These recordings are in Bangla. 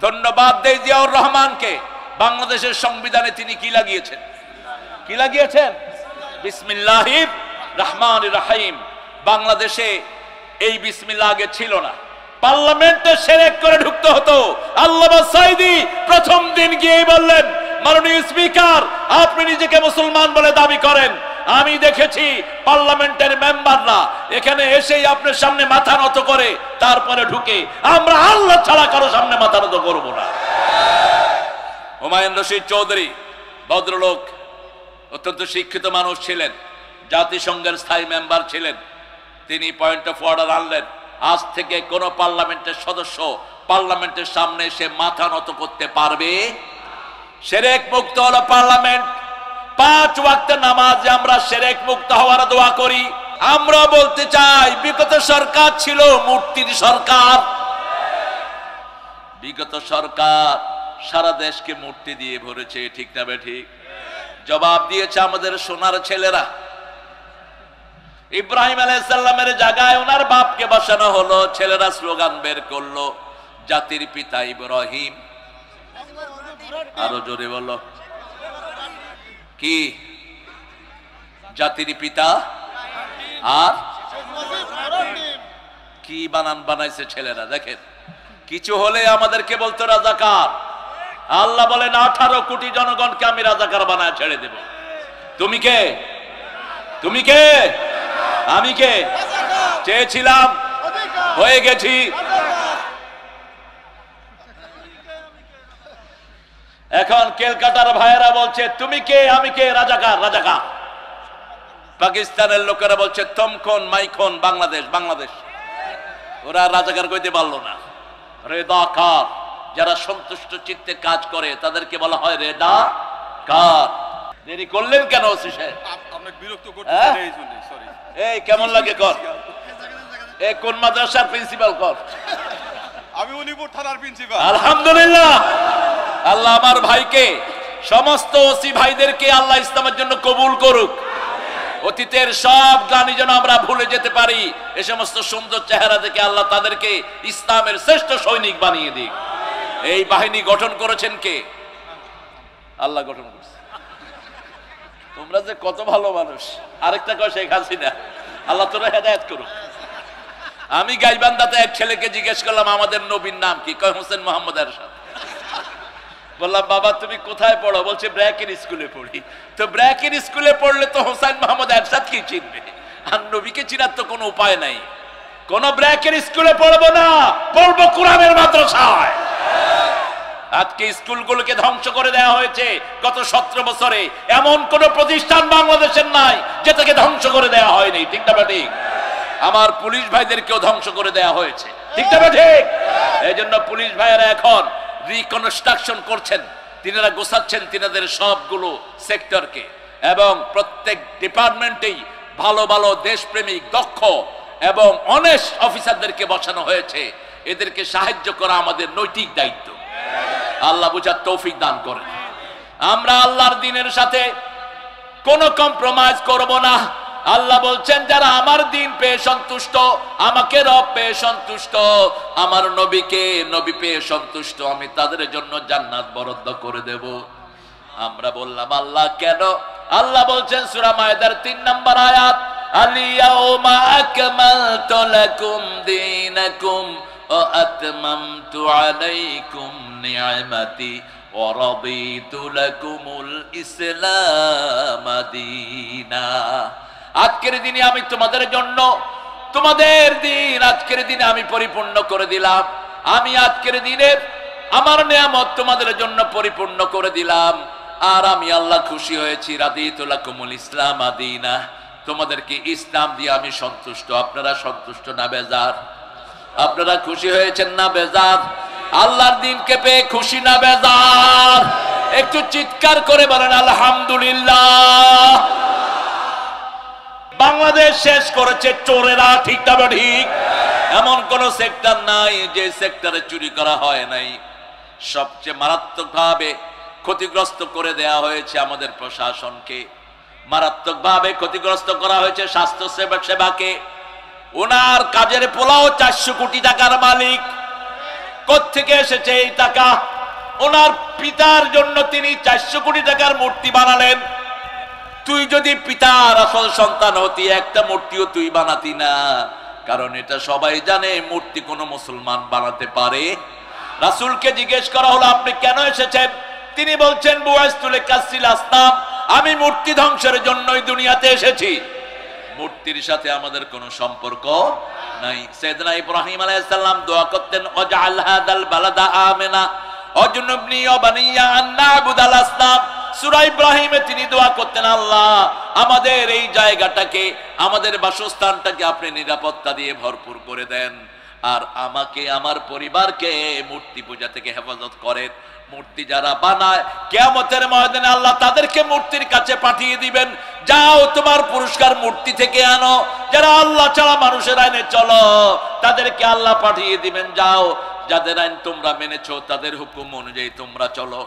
ধন্যবাদ দেই জিয়াউর রহমানকে, বাংলাদেশের সংবিধানে তিনি কি লাগিয়েছেন? কি লাগিয়েছেন? বিসমিল্লাহির রহমানির রহিম। বাংলাদেশে এই বিসমিল্লাহ আগে ছিল না, পার্লামেন্টে শিরক করে ঢুকতে হতো। আল্লামা সাঈদী প্রথম দিন গিয়ে বললেন, মাননীয় স্পিকার, আপনি নিজেকে মুসলমান বলে দাবি করেন, আমি দেখেছি পার্লামেন্টের মেম্বাররা এখানে এসেই আপনার সামনে মাথা নত করে তারপরে ঢুকে, আমরা আল্লাহ ছাড়া কারো সামনে মাথা নত করব না। হুমায়ুন রশিদ চৌধুরী ভদ্রলোক, অত্যন্ত শিক্ষিত মানুষ ছিলেন, জাতিসংঘের স্থায়ী মেম্বার ছিলেন। তিনি পয়েন্ট অফ অর্ডার আনলেন, আজ থেকে কোন পার্লামেন্টের সদস্য পার্লামেন্টের সামনে এসে মাথা নত করতে পারবে। শিরক মুক্ত হলো পার্লামেন্ট। 5 ওয়াক্তের নামাজে আমরা শিরক মুক্ত হওয়ার দোয়া করি। আমরা বলতে চাই, বিগত সরকার ছিল মূর্তির সরকার। বিগত সরকার সারা দেশকে মূর্তি দিয়ে ভরেছে, ঠিক না বেঠিক? জবাব দিয়েছে আমাদের সোনার ছেলেরা। ইব্রাহিম আলাইহিস সালামের জায়গায় ওনার বাপকে বসানো হলো, ছেলেরা স্লোগান বের করলো, জাতির পিতা ইব্রাহিম। আরো জোরে বলো, কি? জাতির পিতা আর কি বানান বানাইছে ছেলেরা। দেখেন, কিছু হলে আমাদেরকে বলতো রাজাকার। আল্লাহ বলেন 18 কোটি জনগণকে আমি রাজাকার বানায় ছেড়ে দেব। তুমি কে? তুমি কে? আমি কে? চেয়েছিলাম, হয়ে গেছি। এখন কলকাতার ভাইয়েরা বলছে তুমি কে, আমি কে? রাজাকার, রাজাকার। পাকিস্তানের লোকেরা বলছে তমখন মাইখন, বাংলাদেশ, বাংলাদেশ। ওরা রাজাকার কইতে পারলো না। রেদাকার, যারা সন্তুষ্ট চিত্তে কাজ করে তাদেরকে বলা হয় রেদাকার। দেরি করলেন কেন ওসি সাহেব? আপনাকে বিরক্ত করতেছেন এই জন্য, সরি। এই কেমন লাগে কর? এই কোন মাদ্রাসার প্রিন্সিপাল কর? আমি উনিপুর থানার প্রিন্সিপাল। আলহামদুলিল্লাহ, আল্লাহ আমার ভাইকে, সমস্ত ওসি ভাইদেরকে আল্লাহ ইসলামের জন্য কবুল করুক। অতীতের সব গানি যেন আমরা ভুলে যেতে পারি। এ সমস্ত সুন্দর চেহারা দেখে আল্লাহ তাদেরকে ইসলামের শ্রেষ্ঠ সৈনিক বানিয়ে দিক। এই বাহিনী গঠন করেছেন কে? আল্লাহ গঠন করছে। তোমরা যে কত ভালো মানুষ। আরেকটা কয় শেখ হাসিনা, আল্লাহ তোরা হেদায়েত করুক। আমি গাইবান্ধাতে এক ছেলেকে জিজ্ঞেস করলাম আমাদের নবীর নাম কি? কয় হোসেন মোহাম্মদ এরশাদ। বললাম বাবা তুমি কোথায় পড়ো? বলছে ব্র্যাকের স্কুলে পড়ি। তো ব্র্যাকের স্কুলে পড়লে তো হোসেন মোহাম্মদ এরশাদ কি চিনবে? আর নবীকে চিনার তো কোনো উপায় নাই। কোন ব্র্যাকের স্কুলে পড়বো না, পড়বো কোরআনের মাদ্রাসায়। আজকে স্কুলগুলোকে ধ্বংস করে দেওয়া হয়েছে। গত 17 বছরে এমন কোন প্রতিষ্ঠান বাংলাদেশের নাই যেটাকে ধ্বংস করে দেওয়া হয়নি, ঠিক না ঠিক? আমার পুলিশ ভাইদেরকেও ধ্বংস করে দেওয়া হয়েছে, ঠিক না ঠিক? এই জন্য পুলিশ ভাইয়েরা এখন রিকনস্ট্রাকশন করছেন, তিনারা গোছাচ্ছেন তিনাদের সবগুলো সেক্টরকে, এবং প্রত্যেক ডিপার্টমেন্টেই ভালো ভালো দেশপ্রেমিক, দক্ষ এবং অনেস্ট অফিসারদেরকে বসানো হয়েছে। এদেরকে সাহায্য করা আমাদের নৈতিক দায়িত্ব। আল্লাহ বুঝার তৌফিক দান করেন। আমরা আল্লাহর দ্বীনের সাথে কোনো কম্প্রোমাইজ করব না। আল্লাহ বলছেন যারা আমার দ্বীন পেয়ে সন্তুষ্ট, আমাকে রব পেয়ে সন্তুষ্ট, আমার নবীকে নবী পেয়ে সন্তুষ্ট, আমি তাদের জন্য জান্নাত বরাদ্দ করে দেব। আমরা বললাম আল্লাহ কেন? আল্লাহ বলছেন সূরা মায়েদার 3 নম্বর আয়াত, আল-ইয়াউমা আকমালতু লাকুম দীনাকুম ওয়া আতমামতু আলাইকুম নি'মাতি ওয়া রাদিতু লাকুমুল ইসলাম দীনা। আজকের দিনে আমি তোমাদের জন্য তোমাদের দিন আজকের দিনে আমি পরিপূর্ণ করে দিলাম। আমি আজকের দিনে আমার নিয়ামত তোমাদের জন্য পরিপূর্ণ করে দিলাম। আর আমি আল্লাহ খুশি হয়েছি, রাদিতু লাকুমুল ইসলাম দীনা, তোমাদেরকে ইসলাম দিয়ে আমি সন্তুষ্ট। আপনারা সন্তুষ্ট না বেজার? আপনারা খুশি হয়েছেন না বেজার? আল্লাহর দ্বীনকে পেয়ে খুশি না বেজার? একটু চিৎকার করে বলেন আলহামদুলিল্লাহ। বাংলাদেশ শেষ করেছে চোরেরা, ঠিক না ঠিক? এমন কোন সেক্টর নাই যে সেক্টরে চুরি করা হয় নাই। সবচেয়ে মারাত্মকভাবে ক্ষতিগ্রস্ত করে দেয়া হয়েছে আমাদের প্রশাসনকে, মারাত্মকভাবে ক্ষতিগ্রস্ত করা হয়েছে স্বাস্থ্য সেবাকে। ওনার কাজের পোলাও 400 কোটি টাকার মালিক। কোত্থেকে এসেছে এই টাকা? ওনার পিতার জন্য তিনি 400 কোটি টাকার মূর্তি বানালেন। তুই যদি পিতার আসল সন্তান হতি, একটা মূর্তিও তুই বানাতি না, কারণ এটা সবাই জানে মূর্তি কোনো মুসলমান বানাতে পারে। রাসূলকে জিজ্ঞেস করা হলো, আপনি কেন এসেছেন? তিনি বলছেন, বুআইসতুল কাসিল আসনাম, আমি মূর্তি ধ্বংসের জন্যই দুনিয়াতে এসেছি। মূর্তির সাথে আমাদের কোনো সম্পর্ক নাই। সাইয়েদনা ইব্রাহিম আলাইহিস সালাম দোয়া করতেন, ওয়াজআল হাদাল বালাদা আমিনা ওয়াজনুবনি ওয়া বানিয়া আন না'বুদাল আসনাম। সূরা ইব্রাহিমে তিনি দোয়া করতেন, আল্লাহ আমাদের এই জায়গাটাকে, আমাদের বাসস্থানটাকে আপনি নিরাপত্তা দিয়ে ভরপুর করে দেন, আর আমাকে, আমার পরিবারকে মূর্তি পূজা থেকে হেফাজত করেন। মূর্তি যারা বানায়, কিয়ামতের ময়দানে আল্লাহ তাদেরকে মূর্তির কাছে পাঠিয়ে দিবেন, যাও তোমার পুরস্কার মূর্তি থেকে আনো। যারা আল্লাহ ছাড়া মানুষের আইনে চলো, তাদেরকে আল্লাহ পাঠিয়ে দিবেন, যাও যাদের আইন তোমরা মেনেছো তাদের হুকুম অনুযায়ী তোমরা চলো।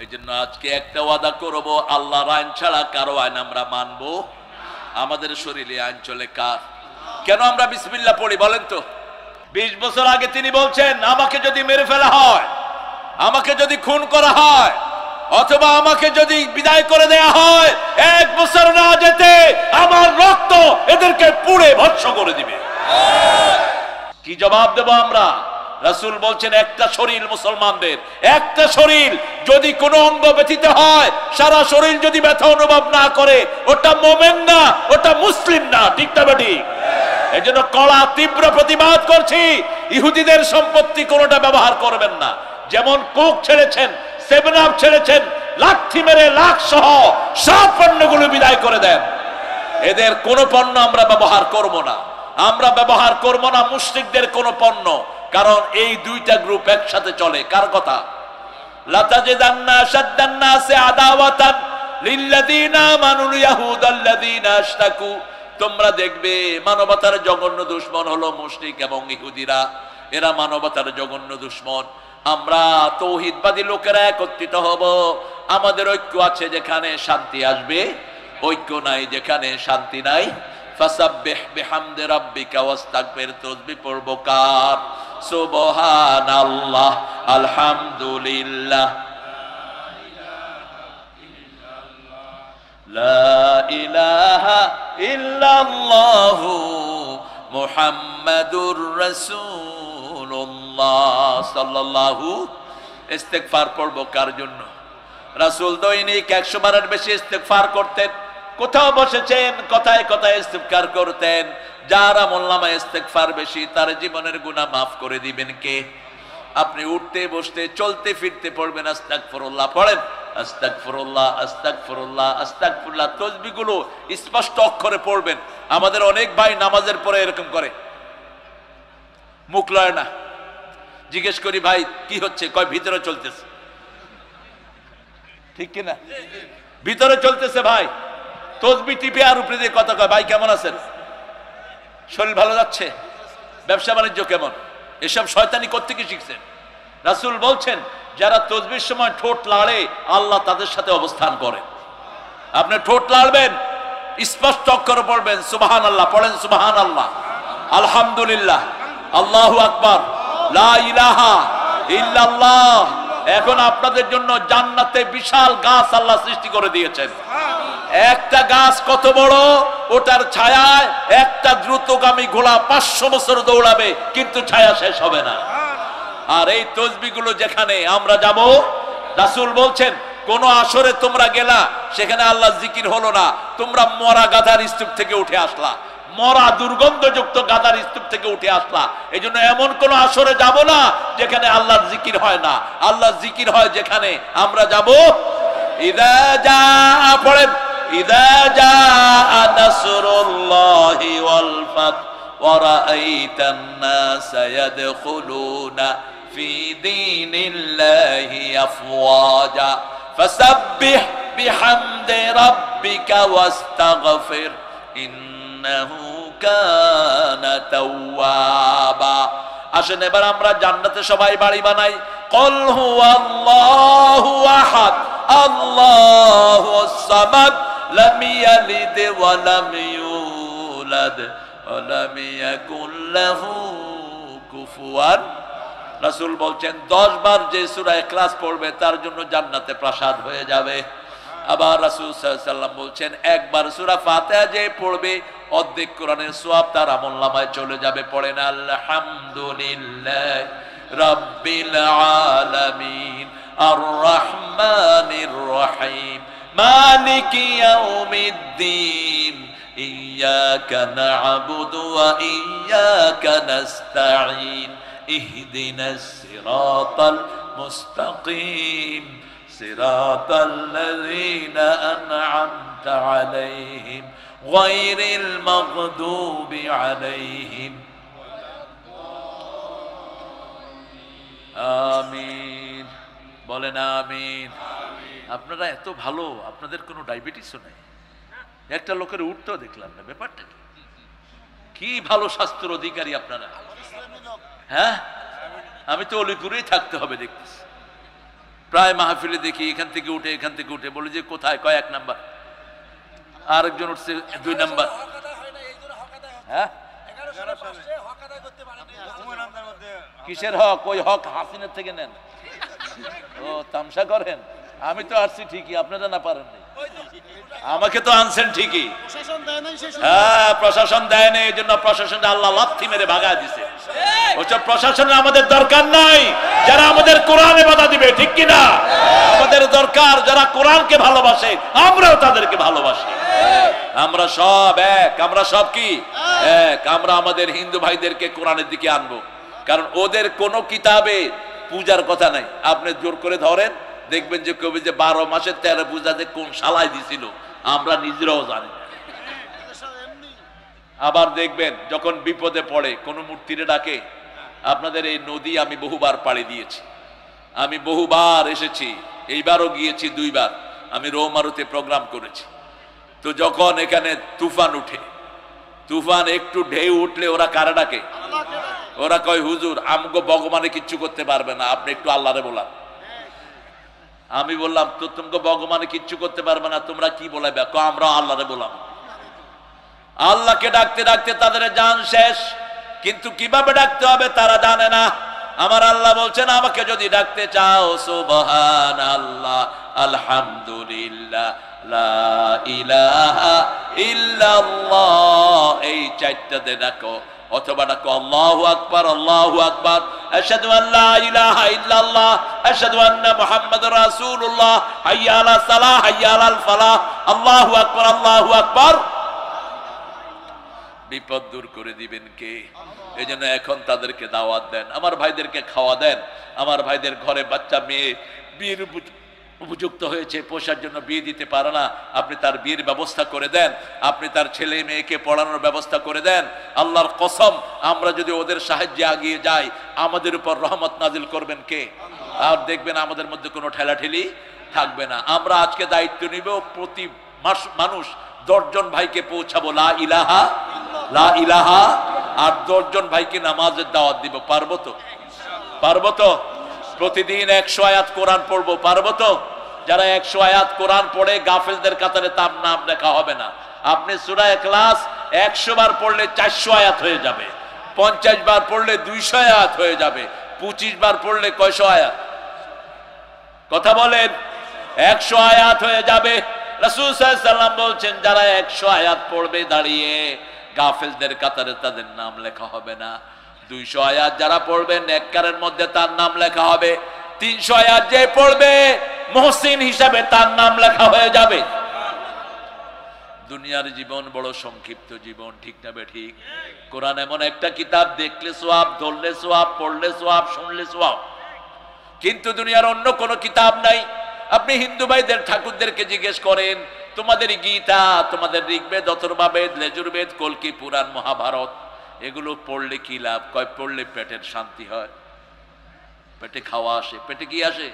এই জন্য আজকে একটা ওয়াদা করব, আল্লাহর আইন ছাড়া কারো আইন আমরা মানবো। আমাদের শরীরে আইন চলে কার? কেন আমরা বিসমিল্লাহ পড়ি বলেন তো? 20 বছর আগে তিনি বলছেন, আমাকে যদি মেরে ফেলা হয়, আমাকে যদি খুন করা হয়, অথবা আমাকে যদি বিদায় করে দেয়া হয়, 1 বছর না যেতে আমার রক্ত এদেরকে পুড়ে ভস্ম করে দিবে। কি জবাব দেব আমরা? রাসূল বলছেন, একটা শরীর মুসলমানদের, একটা শরীর যদি কোনো অঙ্গ ব্যথিত হয়, সারা শরীর যদি ব্যথা অনুভব না করে, ওটা মুমিন না, ওটা মুসলিম না। ঠিক না বেঠিক? এই জন্য কড়া তীব্র প্রতিবাদ করছি, ইহুদিদের সম্পত্তি কোনোটা ব্যবহার করবেন না। যেমন কোক ছেড়েছেন, 7 আপ ছেড়েছেন, লাঠি মেরে লাখ সহ সব পণ্যগুলো বিদায় করে দেন। এদের কোন পণ্য আমরা ব্যবহার করব না। আমরা ব্যবহার করব না মুশরিকদের কোন পণ্য, কারণ এই দুইটা গ্রুপ একসাথে চলে। কার কথা? লাতাজিদান্না আশাদ্দান নাসি আদাওয়াতান লিল্লাযিনা আমানুল ইয়াহুদাল্লাযিনা আশরাকু। তোমরা দেখবে মানবতার জঘন্য দুশমন হলো মুশরিক এবং ইহুদিরা। এরা মানবতার জঘন্য দুশমন। আমরা তৌহিদবাদী লোকেরা একত্রিত হব। আমাদের ঐক্য আছে যেখানে শান্তি আসবে, ঐক্য নাই যেখানে শান্তি নাই। ফাসাব্বিহ বিহামদি রাব্বিকা ওয়াস্তাগফির। তাসবিহ পড়ব কার? সুবহানাল্লাহ, আলহামদুলিল্লাহ, লা ইলাহা ইল্লাল্লাহু মুহাম্মাদুর রাসূলুল্লাহ সাল্লাল্লাহু। ইস্তেগফার পড়ব কার জন্য? রাসূল দৈনিক 100 বারের বেশি ইস্তেগফার করতেন। কোথাও বসেছেন, কথায় কথায় ইস্তেগফার করতেন। যার আমলনামায় ইস্তেগফার বেশি, তার জীবনের গুনাহ মাফ করে দিবেন কে? আপনি উঠতে বসতে চলতে ফিরতে পড়বেন আস্তাগফিরুল্লাহ। পড়েন আস্তাগফিরুল্লাহ, আস্তাগফিরুল্লাহ, আস্তাগফিরুল্লাহ। তাসবিহগুলো স্পষ্ট অক্ষরে পড়বেন। আমাদের অনেক ভাই নামাজের পরে এরকম করে, মুখ লয় না। জিজ্ঞেস করি, ভাই কি হচ্ছে? কয় ভিতরে চলতেছে। ঠিক কিনা? ভিতরে চলতেছে ভাই। তসবিহ টিপে আর উপরে দিয়ে কথা কয়, ভাই কেমন আছেন? শরীর ভালো যাচ্ছে? ব্যবসা বাণিজ্য কেমন? এসব শয়তানি কোত্থেকে শিখছেন? রাসূল বলছেন, যারা তসবিহর সময় ঠোঁট লাড়ে, আল্লাহ তাদের সাথে অবস্থান করে। আপনি ঠোঁট লাড়বেন, স্পষ্ট অক্ষরে পড়বেন সুবহানাল্লাহ। পড়েন সুবহানাল্লাহ, আলহামদুলিল্লাহ, আল্লাহু আকবার, লা ইলাহা ইল্লাল্লাহ। এখন আপনাদের জন্য জান্নাতে বিশাল গাছ আল্লাহ সৃষ্টি করে দিয়েছেন। একটা গাছ কত বড়, ওটার ছায়ায় একটা দ্রুতগামী ঘোড়া 500 বছর দৌড়াবে, কিন্তু ছায়া শেষ হবে না। আর এই তসবিহগুলো যেখানে আমরা যাব, রাসূল বলছেন, কোন আসরে তোমরা গেলা, সেখানে আল্লাহ জিকির হলো না, তোমরা মরা গাধার স্তূপ থেকে উঠে আসলা, মরা দুর্গন্ধযুক্ত গাধার স্তূপ থেকে উঠে আসলা। এই জন্য এমন কোন আসরে যাব না যেখানে আল্লাহর জিকির হয় না। আল্লাহর জিকির হয় যেখানে আমরা যাব। ইযা জাআ, পড়েন, ইযা জাআ নাসরুল্লাহি ওয়াল ফাত ওয়া রাআইতান নাসা ইয়াদখুলুনা ফি দীনিল্লাহি আফওয়াজা ফাসাব্বিহ বিহামদি রাব্বিকা ওয়াস্তাগফির ইন্নাহু কানা তাওয়াবা। আসেন এবার আমরা জান্নাতে সবাই বাড়ি বানাই। কুল হুয়াল্লাহু আহাদ, আল্লাহুস সামাদ, লাম ইয়ালিদ ওয়া লাম ইউলাদ ওয়া লাম ইয়াকুল লাহু কুফুয়ান। রাসূল বলছেন 10 বার যে সূরা ইখলাস পড়বে তার জন্য জান্নাতে প্রাসাদ হয়ে যাবে। আবার রাসূল সাল্লাল্লাহু আলাইহি ওয়াসাল্লাম বলছেন একবার সূরা ফাতিহা যে পড়বে অর্ধেক কোরআনের সওয়াব তার আমলনামায় চলে যাবে। পড়েন আলহামদুলিল্লাহ রাব্বিল আলামিন আর রহমানির রহিম মালিকি ইয়াউমিদ্দিন ইয়াকা না'বুদু ওয়া ইয়াকা নাস্তাঈন ইহদিনাস সিরাতাল মুস্তাকিম সিরাতাল লাযীনা আন'আমতা আলাইহিম গায়রিল মাগদুবি আলাইহিম আমিন। বলেন আমিন। আপনারা এত ভালো, আপনাদের কোনো ডায়াবেটিসও নাই। একটা লোকের উঠতেও দেখলাম না, ব্যাপারটা কি ভালো স্বাস্থ্যের অধিকারী আপনারা। হ্যাঁ, আমি তো অলিপুরেই থাকতে হবে দেখতেছি। প্রায় মাহফিলে দেখি এখান থেকে উঠে বলে যে কোথায়, কয় 1 নাম্বার, আরেকজন উঠছে 2 নাম্বার। হ্যাঁ, কিসের হক? ওই হক হাসিনের থেকে নেন। ও তামসা করেন? আমি তো আসছি ঠিকই, আপনারা না পারেন নাই, আমাকে তো আনছেন ঠিকই। হ্যাঁ, প্রশাসন দেয় না, এই জন্য প্রশাসনটা আল্লাহ লাথি মেরে ভাগায় দিছে। ওসব প্রশাসনের আমাদের দরকার নাই, যারা আমাদের কোরআনে বাধা দিবে, ঠিক কিনা? আমাদের দরকার যারা কোরআনকে ভালোবাসে, আমরাও তাদেরকে ভালোবাসি। আমরা সব এক, আমরা সব কি এক। আমরা আমাদের হিন্দু ভাইদেরকে কোরআনের দিকে আনবো, কারণ ওদের কোনো কিতাবে পূজার কথা নাই। আপনি জোর করে ধরেন, দেখবেন যে কবি যে 12 মাসের 13 পূজা যে কোন শালায় দিছিল, আমরা নিজেরাও জানি। আবার দেখবেন যখন বিপদে পড়ে কোন মূর্তিরে ডাকে। আপনাদের এই নদী আমি বহুবার পাড়ি দিয়েছি, আমি বহুবার এসেছি, এইবারও গিয়েছি 2 বার। আমি রৌমারুতে প্রোগ্রাম করেছি। তো যখন এখানে তুফান উঠে, তুফান একটু ঢেউ উঠলে ওরা কারা ডাকে? ওরা কয় হুজুর আমগো ভগবানে কিচ্ছু করতে পারবে না, আপনি একটু আল্লাহরে বলান। আমি বললাম তো তোমাকে ভগবানে কিচ্ছু করতে পারবে না, তোমরা কি বলাইবে? আমরা আল্লাহরে বললাম। আল্লাহকে ডাকতে ডাকতে তাদের জান শেষ, কিন্তু কিভাবে ডাকতে হবে তারা জানে না। আমার আল্লাহ বলছেন আমাকে যদি ডাকতে চাও সুবহানাল্লাহ আলহামদুলিল্লাহ লা ইলাহা ইল্লাল্লাহ, এই 4টাতে ডাকো। অথবা ডাকো আল্লাহু আকবার, আল্লাহু আকবার, আশহাদু আল্লা ইলাহা ইল্লাল্লাহ, আশহাদু আন্না মুহাম্মাদুর রাসূলুল্লাহ, হাইয়া আলাস সালাহ, হাইয়া আলাল ফালাহ, আল্লাহু আকবার, আল্লাহু আকবার। বিপদ দূর করে দিবেন কে? এজন্য এখন তাদেরকে দাওয়াত দেন, আমার ভাইদেরকে খাওয়া দেন। আমার ভাইদের ঘরে বাচ্চা মেয়ে বিয়ের উপযুক্ত হয়েছে, পোষার জন্য বিয়ে দিতে পারে না, আপনি তার বিয়ের ব্যবস্থা করে দেন। আপনি তার ছেলে মেয়েকে পড়ানোর ব্যবস্থা করে দেন। আল্লাহর কসম, আমরা যদি ওদের সাহায্যে এগিয়ে যাই, আমাদের উপর রহমত নাজিল করবেন কে? আর দেখবেন আমাদের মধ্যে কোনো ঠেলাঠেলি থাকবে না। আমরা আজকে দায়িত্ব নিব, প্রতি মানুষ 10 জন ভাইকে পৌঁছাবো লা ইলাহা, লা ইলাহা, আর 10 জন ভাইকে নামাজের দাওয়াত দিব। পারবো তো? পারবো তো? প্রতিদিন 100 আয়াত কোরআন পড়বো, পারবো তো? যারা 100 আয়াত কোরআন পড়ে গাফেলদের কাতারে তার নাম লেখা হবে না। আপনি সূরা ইখলাস 100 বার পড়লে 400 আয়াত হয়ে যাবে, 50 বার পড়লে 200 আয়াত হয়ে যাবে, 25 বার পড়লে কয়শো আয়াত? কথা বলেন, 100 আয়াত হয়ে যাবে। রাসূল সাল্লাল্লাহু আলাইহি ওয়াসাল্লাম বলছেন যারা 100 আয়াত পড়বে দাঁড়িয়ে, গাফেলদের কাতারে তাদের নাম লেখা হবে না। 200 আয়াত যারা পড়বে নেককারের মধ্যে তার নাম লেখা হবে। 300 আয়াত যে পড়বে মুহসিন হিসাবে তার নাম লেখা হয়ে যাবে। দুনিয়ার জীবন বড় সংক্ষিপ্ত জীবন, ঠিক না বে ঠিক? কোরআন এমন একটা কিতাব, দেখলে সওয়াব, ধরলে সওয়াব, পড়লে সওয়াব, শুনলে সওয়াব, কিন্তু দুনিয়ার অন্য কোনো কিতাব নাই। আপনি হিন্দু ভাইদের ঠাকুরদেরকে জিজ্ঞেস করেন, তোমাদের গীতা, তোমাদের ঋগ্বেদ, অথর্ববেদ, লেজুরবেদ, কল্কি পুরাণ, মহাভারত, এগুলো পড়লে কি লাভ? কয় পড়লে পেটের শান্তি হয়, পেটে খাওয়া আসে। পেটে কি আসে?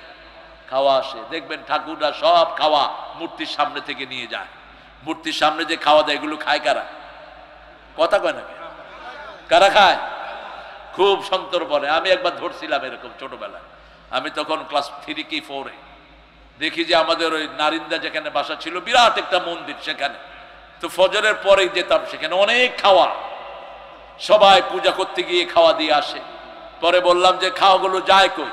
খাওয়া আসে। দেখবেন ঠাকুররা সব খাওয়া মূর্তির সামনে থেকে নিয়ে যায়। মূর্তির সামনে যে খাওয়া দেয়, এগুলো খায় কারা? কথা কয় না, কারা খায়? খুব সন্তর্পণে। আমি একবার ধরছিলাম এরকম ছোটবেলায়, আমি তখন ক্লাস 3 কি 4-এ। দেখি যে আমাদের ওই নারিন্দা যেখানে বাসা ছিল, বিরাট একটা মন্দির, সেখানে তো ফজরের পরেই যেতাম, সেখানে অনেক খাওয়া, সবাই পূজা করতে গিয়ে খাওয়া দিয়ে আসে। পরে বললাম যে খাওয়াগুলো যায় কই?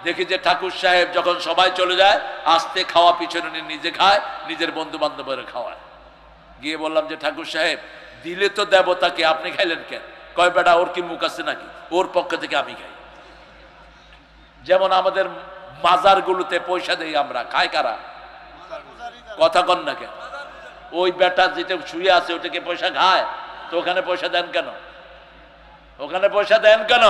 দেখি যে ঠাকুর সাহেব যখন সবাই চলে যায় আস্তে খাওয়া পিছনে নিয়ে নিজে খায়, নিজের বন্ধু বান্ধবের খাওয়ায়। গিয়ে বললাম যে ঠাকুর সাহেব দিলে তো দেবতাকে, আপনি খাইলেন কেন? কয় বেটা ওর কি মুখ আছে নাকি, ওর পক্ষ থেকে আমি খাই। যেমন আমাদের মাজারগুলোতে পয়সা দেই আমরা, খায় কারা? কথা কন না কেন? ওই বেটা যেটা শুয়ে আছে ওটাকে পয়সা খায়, তো ওখানে পয়সা দেন কেন? ওখানে পয়সা দেন কেন?